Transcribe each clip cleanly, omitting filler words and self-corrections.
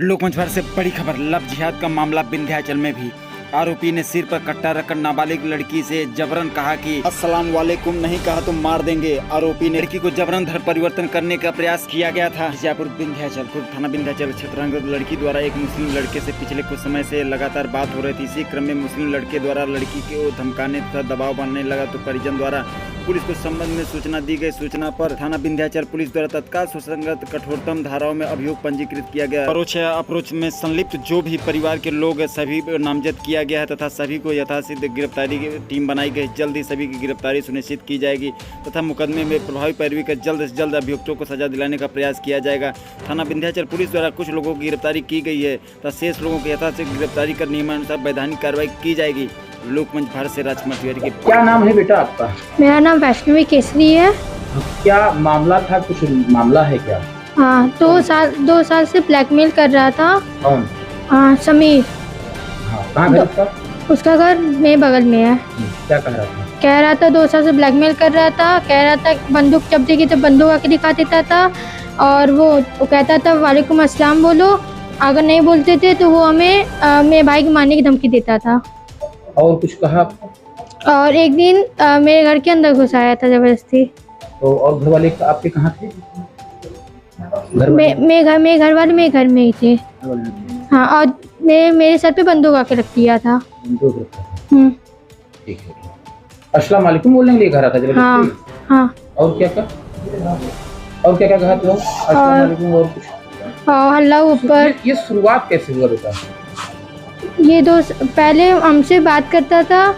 लोकमंच भर से बड़ी खबर। लव जिहाद का मामला विंध्याचल में भी। आरोपी ने सिर पर कट्टा रखकर नाबालिग लड़की से जबरन कहा कि अस्सलाम वालेकुम, नहीं कहा तो मार देंगे। आरोपी ने लड़की को जबरन धर्म परिवर्तन करने का प्रयास किया गया था। मिर्जापुर विंध्याचल थाना विंध्याचल क्षेत्रांतर्गत लड़की द्वारा एक मुस्लिम लड़के से पिछले कुछ समय से लगातार बात हो रही थी। इसी क्रम में मुस्लिम लड़के द्वारा लड़की को धमकाने तथा दबाव बनाने लगा तो परिजन द्वारा पुलिस को संबंध में सूचना दी गई। सूचना पर थाना विंध्याचल पुलिस द्वारा तत्काल सुसंगत कठोरतम धाराओं में अभियोग पंजीकृत किया गया। अप्रोच में संलिप्त जो भी परिवार के लोग सभी नामजद किया गया है तथा सभी को यथासिद्ध गिरफ्तारी की टीम बनाई गई। जल्द ही सभी की गिरफ्तारी सुनिश्चित की जाएगी तथा मुकदमे में प्रभावी पैरवी कर जल्द से जल्द अभियुक्तों को सजा दिलाने का प्रयास किया जाएगा। थाना विंध्याचल पुलिस द्वारा कुछ लोगों की गिरफ्तारी की गई है तथा शेष लोगों की यथासिद्ध गिरफ्तारी कर नियमानुसार वैधानिक कार्रवाई की जाएगी। लोकमंच भारत से राजकुमार तिवारी के। क्या नाम है बेटा आपका? मेरा नाम वैष्णवी केसरी है। क्या मामला था? कुछ मामला है क्या? हाँ, 2 साल से ब्लैकमेल कर रहा था। कौन? हाँ, समीर। हाँ, कहाँ घर उसका? उसका घर मेरे बगल में है। क्या कह रहा था? कह रहा था 2 साल से ब्लैकमेल कर रहा था। कह रहा था बंदूक जब देगी तो बंदूक आके दिखा देता था और वो कहता था वालेकुम अस्सलाम बोलो, अगर नहीं बोलते थे तो वो हमें मेरे भाई को मारने की धमकी देता था। और कुछ कहा? और एक दिन मेरे घर के अंदर घुस आया था जबरदस्ती। तो और घर वाले आपके कहाँ थे? मेरे घर वाले मेरे घर में ही थे। हाँ, और मेरे सर पे बंदूक आके रख दिया था। ठीक है। अस्सलाम वालेकुम बोलने के लिए घर आता जबरदस्ती? हाँ हाँ। और क्या कहा तुम? अस्सलाम वालेकुम और कुछ? अल्लाह ऊपर। ये शुरुआत कैसे हुआ बेटा? ये पहले हमसे बात करता था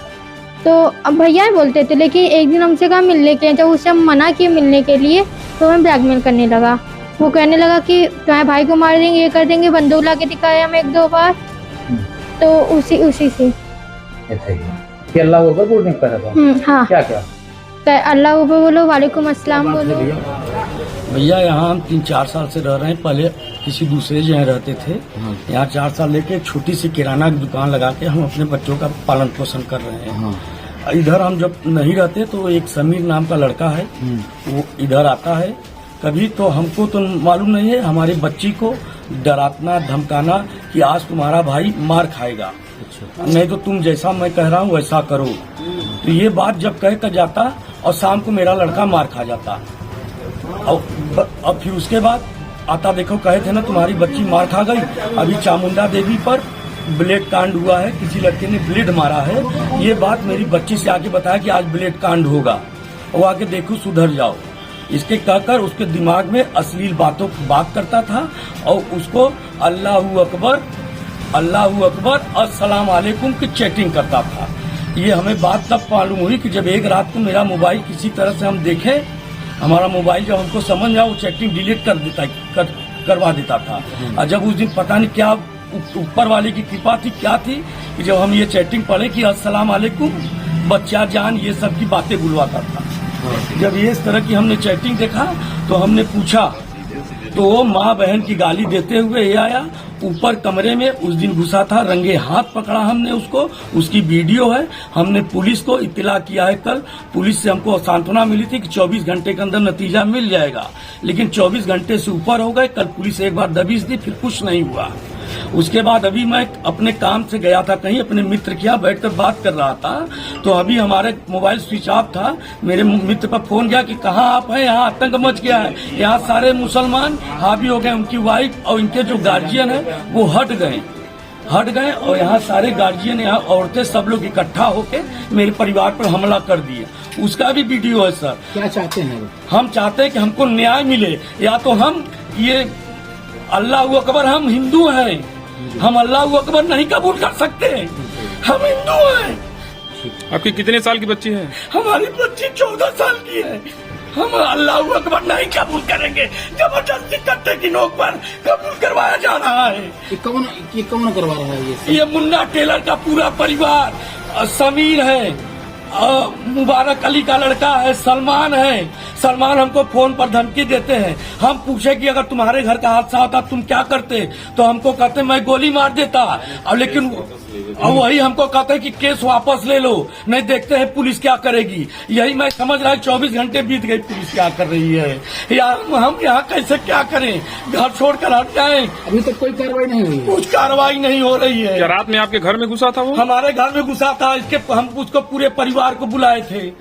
तो अब भैया बोलते थे, लेकिन एक दिन हमसे कहा मिलने के, जब उसे हम मना किए मिलने के लिए तो हमें ब्लैकमेल करने लगा। वो कहने लगा कि तुम्हारे भाई को मार देंगे, ये कर देंगे, बंदूक ला के दिखाया हमें 1-2 बार। तो उसी से ऐसा ही कि अल्लाह अकबर बोलने का रहा था। हाँ, क्या अल्लाह ऊपर बोलो, वालेकुम अस्सलाम बोलो। भैया यहाँ हम 3-4 साल से रह रहे हैं। पहले किसी दूसरे जगह रहते थे। यहाँ 4 साल लेके छोटी सी किराना की दुकान लगा के हम अपने बच्चों का पालन पोषण कर रहे हैं। इधर हम जब नहीं रहते तो एक समीर नाम का लड़का है, वो इधर आता है कभी, तो हमको तो मालूम नहीं है, हमारी बच्ची को डराना धमकाना कि आज तुम्हारा भाई मार खाएगा, नहीं तो तुम जैसा मैं कह रहा हूँ वैसा करो। तो ये बात जब कह कर जाता और शाम को मेरा लड़का मार खा जाता। और फिर उसके बाद आता, देखो कहे थे ना तुम्हारी बच्ची मार खा गई। अभी चामुंडा देवी पर ब्लेड कांड हुआ है, किसी लड़के ने ब्लेड मारा है। ये बात मेरी बच्ची से आके बताया कि आज ब्लेड कांड होगा, वो आके देखो सुधर जाओ। इसके कहकर उसके दिमाग में अश्लील बात करता था और उसको अल्लाहू अकबर अस्सलाम वालेकुम की चैटिंग करता था। ये हमें बात तब मालूम हुई कि जब एक रात को मेरा मोबाइल किसी तरह से हम देखे, हमारा मोबाइल जब हमको समझ आया वो चैटिंग डिलीट करवा देता था। और जब उस दिन पता नहीं क्या ऊपर वाले की कृपा थी क्या थी कि जब हम ये चैटिंग पढ़े कि अस्सलाम वालेकुम बच्चा जान, ये सब की बातें बुलवाता था। जब ये इस तरह की हमने चैटिंग देखा तो हमने पूछा, तो वो माँ बहन की गाली देते हुए ये आया ऊपर कमरे में। उस दिन घुसा था, रंगे हाथ पकड़ा हमने उसको, उसकी वीडियो है। हमने पुलिस को इत्तला किया है। कल पुलिस से हमको सांत्वना मिली थी कि 24 घंटे के अंदर नतीजा मिल जाएगा, लेकिन 24 घंटे से ऊपर हो गए। कल पुलिस एक बार दबिश दी, फिर कुछ नहीं हुआ। उसके बाद अभी मैं अपने काम से गया था कहीं, अपने मित्र के यहाँ बैठकर बात कर रहा था, तो अभी हमारे मोबाइल स्विच ऑफ था। मेरे मित्र पर फोन गया कि कहाँ आप हैं, यहाँ आतंक मच गया है, यहाँ सारे मुसलमान हावी हो गए। उनकी वाइफ और इनके जो गार्जियन है वो हट गए और यहाँ सारे गार्जियन, यहाँ औरतें सब लोग इकट्ठा होके मेरे परिवार पर हमला कर दिए। उसका भी वीडियो है सर। क्या चाहते हैं? हम चाहते हैं कि हमको न्याय मिले, या तो हम ये अल्लाह अकबर, हम हिंदू हैं, हम अल्लाह अकबर नहीं कबूल कर सकते, हम हिंदू हैं। आपकी कितने साल की बच्ची है? हमारी बच्ची 14 साल की है। हम अल्लाह अकबर नहीं कबूल करेंगे, जबरदस्ती कट्टे की नोक पर कबूल करवाया जा रहा है। ये कौन करवा रहा है? ये मुन्ना टेलर का पूरा परिवार, समीर है, मुबारक अली का लड़का है, सलमान है। सलमान हमको फोन पर धमकी देते हैं। हम पूछे कि अगर तुम्हारे घर का हादसा होता तुम क्या करते, तो हमको कहते मैं गोली मार देता। और लेकिन वही हमको कहते कि केस वापस ले लो, नहीं देखते हैं पुलिस क्या करेगी। यही मैं समझ रहा है 24 घंटे बीत गए, पुलिस क्या कर रही है यार। हम यहाँ कैसे क्या करें, घर छोड़कर हट जाएं। अभी तक कोई कार्रवाई नहीं हुई? कुछ कार्रवाई नहीं हो रही है। क्या रात में आपके घर में घुसा था वो? हमारे घर में घुसा था। हम उसको पूरे परिवार को बुलाए थे।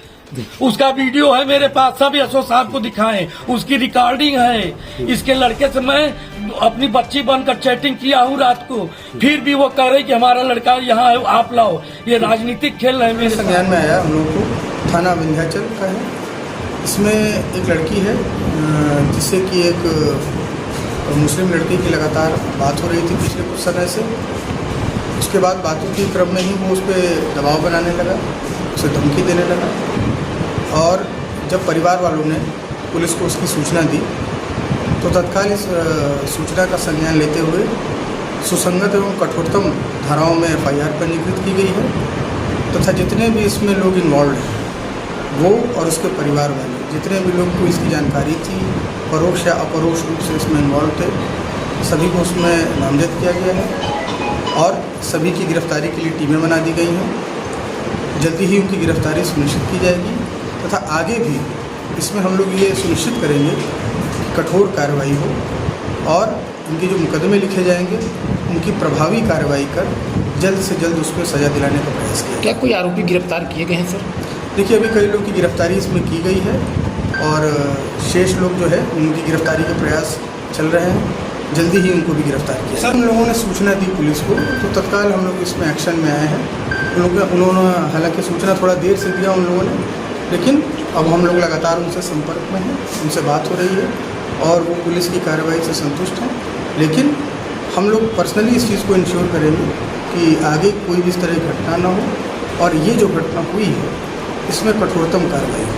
उसका वीडियो है मेरे पास, सब एसओ साहब को दिखाएं, उसकी रिकॉर्डिंग है। इसके लड़के से मैं अपनी बच्ची बनकर चैटिंग किया हूँ रात को, फिर भी वो कह रहे कि हमारा लड़का यहाँ है, आप लाओ। ये राजनीतिक खेल रहे हैं मेरे साथ। संज्ञान में आया हम लोग को, थाना विंध्याचल का है। इसमें एक लड़की है जिससे कि एक मुस्लिम लड़की की लगातार बात हो रही थी पिछले कुछ समय से। उसके बाद बातों के क्रम में ही वो उस पर दबाव बनाने लगा, उसे धमकी देने लगा। और जब परिवार वालों ने पुलिस को उसकी सूचना दी तो तत्काल इस सूचना का संज्ञान लेते हुए सुसंगत एवं कठोरतम धाराओं में FIR पंजीकृत की गई है तथा जितने भी इसमें लोग इन्वॉल्व हैं वो और उसके परिवार वाले, जितने भी लोग को इसकी जानकारी थी, परोक्ष या अपरोक्ष रूप से इसमें इन्वॉल्व थे, सभी को उसमें नामजद किया गया है और सभी की गिरफ्तारी के लिए टीमें बना दी गई हैं। जल्दी ही उनकी गिरफ्तारी सुनिश्चित की जाएगी तथा आगे भी इसमें हम लोग ये सुनिश्चित करेंगे कि कठोर कार्रवाई हो और उनके जो मुकदमे लिखे जाएंगे उनकी प्रभावी कार्रवाई कर जल्द से जल्द उसको सज़ा दिलाने का प्रयास किया। क्या कोई आरोपी गिरफ्तार किए गए हैं सर? देखिए, अभी कई लोग की गिरफ्तारी इसमें की गई है और शेष लोग जो है उनकी गिरफ्तारी के प्रयास चल रहे हैं। जल्दी ही उनको भी गिरफ्तार किया। सर, उन लोगों ने सूचना दी पुलिस को तो तत्काल हम लोग इसमें एक्शन में आए हैं। उन्होंने हालांकि सूचना थोड़ा देर से दिया उन लोगों ने, लेकिन अब हम लोग लगातार उनसे संपर्क में हैं, उनसे बात हो रही है और वो पुलिस की कार्रवाई से संतुष्ट हैं। लेकिन हम लोग पर्सनली इस चीज़ को इंश्योर करेंगे कि आगे कोई भी इस तरह की घटना ना हो और ये जो घटना हुई है इसमें कठोरतम कार्रवाई हो।